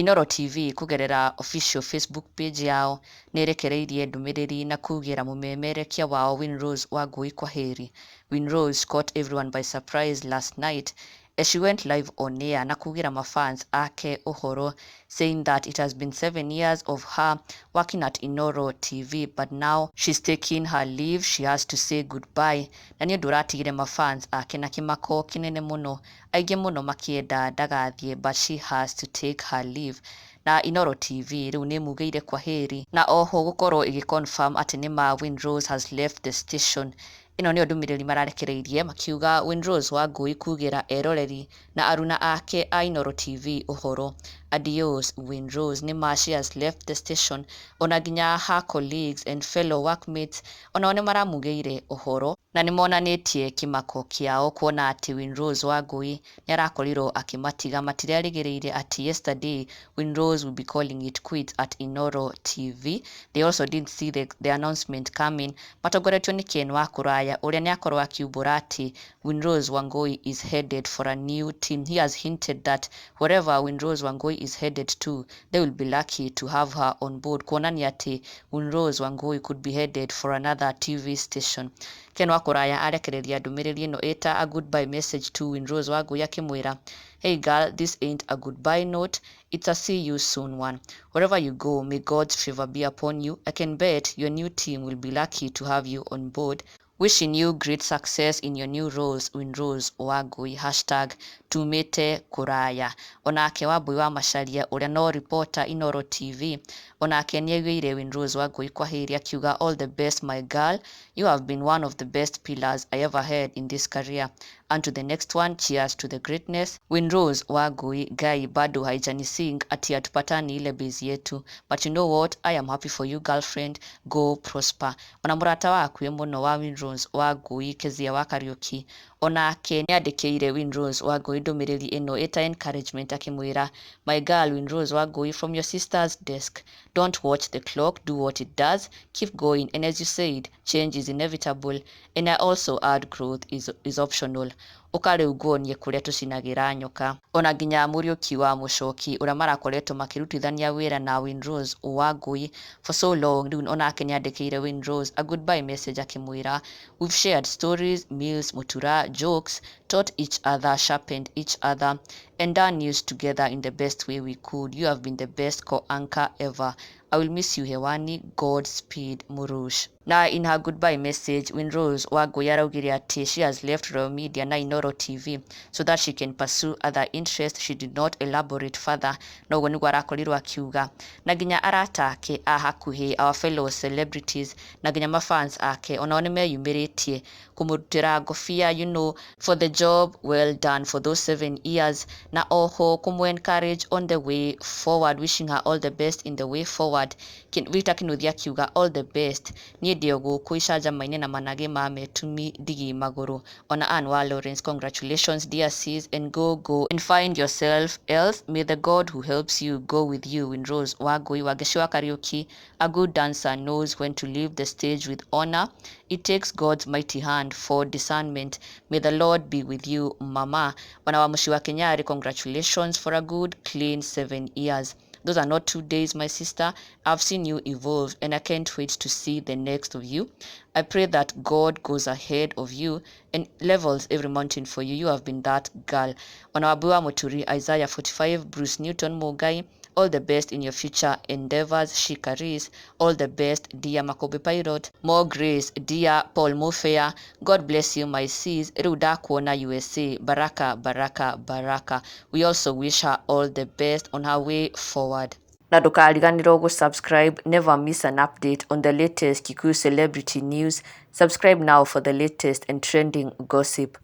Inooro TV kugerera official Facebook page yao nerekereirie ndumiriri na kugira mumemerekia wao Winrose Wangui kwaheri. Winrose caught everyone by surprise last night as she went live on air na kugira mafans ake uhoro, saying that it has been 7 years of her working at Inooro TV, but now she's taking her leave. She has to say goodbye. Na ni nduratigire mafans ake na kimako kinene muno, aige muno makienda ndagathie, but she has to take her leave. Na Inooro TV riu nimugeire kwaheri na oho gukorwo igiconfirm ati nima Winrose has left the station. Ino niyo ndumiriri mararekereirie makiuga Winrose Wangui kugira eroreri na aruna ake a Inooro TV uhoro. Adios Winrose, nima she has left the station. Ona nginya her colleagues and fellow workmates ona one maramugeire uhoro na nimonanitie kimako kiao kuona ati Winrose Wangui niarakorirwo akimatiga. Matirerigereire ati yesterday Winrose will be calling it quits at Inooro TV. They also didn't see the announcement coming. Matongoretio ni Ken wa kuraya uria niakorwo akiumbura ati Winrose Wangui is headed for a new team. He has hinted that wherever Winrose Wangui is headed to, they will be lucky to have her on board. Kuonania ati Winrose Wangui could be headed for another TV station. Ken wa kuraya arekereria ndumiriri ino eta a goodbye message to Winrose Wangui akimwira, hey girl, this ain't a goodbye note, it's a see you soon one. Wherever you go, may God's favor be upon you. I can bet your new team will be lucky to have you on board. Wishing you great success in your new roles, Winrose Wangui. #tumite kuraya. Onake Wambui wa Macharia uria no reporter Inooro TV, onake niegeire Winrose Wangui kwaheri akiuga, all the best my girl, you have been one of the best pillars I ever had in this career, and to the next one, cheers to the greatness. Winrose Wangui, guy bado haijanising ati atupatani ile base yetu, but you know what, I am happy for you girlfriend, go prosper. Ona murata waku muno wa Winrose Wangui Kezia wa Kariuki onake niandikire Winrose Wangui ndumiriri ino eta encouragement akimwira, my girl Winrose Wangui, from your sister's desk, don't watch the clock, do what it does, keep going, and as you said, change is inevitable, and I also add growth is optional. Ukari ugonie kuria tucinagira nyoka. Ona nginya Muriuki wa Mucoki uria marakoretwo makirutithania wira na Winrose Wangui for so long, riu onake niandikire Winrose a goodbye message akimwira, we've shared stories, meals, mutura, jokes, taught each other, sharpened each other, and done news together in the best way we could. You have been the best co-anchor ever. I will miss you hewani, Godspeed Murush. Na in her goodbye message, Winrose Wangui araugire ati she has left Royal Media na Inooro TV so that she can pursue other interests. She did not elaborate further. No uguo niguo arakorirwo akiuga. Na nginya arata ake a hakuhi, our fellow celebrities, na nginya mafans ake onao nimeyumiritie kumurutira ngofia, you know, for the job well done for those 7 years, na oho kumu encourage on the way forward, wishing her all the best in the way forward. Rita Kinuthia akiuga, all the best, nie ndio guku icajamaine na manage ma metumi ndigi maguru. Ona Anwa Lawrence, congratulations dear sis, and go and find yourself else. May the God who helps you go with you. Winrose Wangui wa Geshiwa Kariuki, a good dancer knows when to leave the stage with honor. It takes God's mighty hand for discernment. May the Lord be with you mama. Ona wa Mushi wa Kenyari, congratulations for a good clean 7 years. Those are not 2 days, my sister. I've seen you evolve, and I can't wait to see the next of you. I pray that God goes ahead of you and levels every mountain for you. You have been that girl. Onawabua Muturi, Isaiah 45, Bruce Newton Mogai, all the best in your future endeavors. Shikaris, all the best, dear Makobe Pilot. More grace, dear Paul Mofea. God bless you, my sis. Ruda Kuona USA. Baraka, baraka, baraka. We also wish her all the best on her way forward. Na ndukariganirwo gusubscribe, never miss an update on the latest Kikuyu celebrity news. Subscribe now for the latest and trending gossip.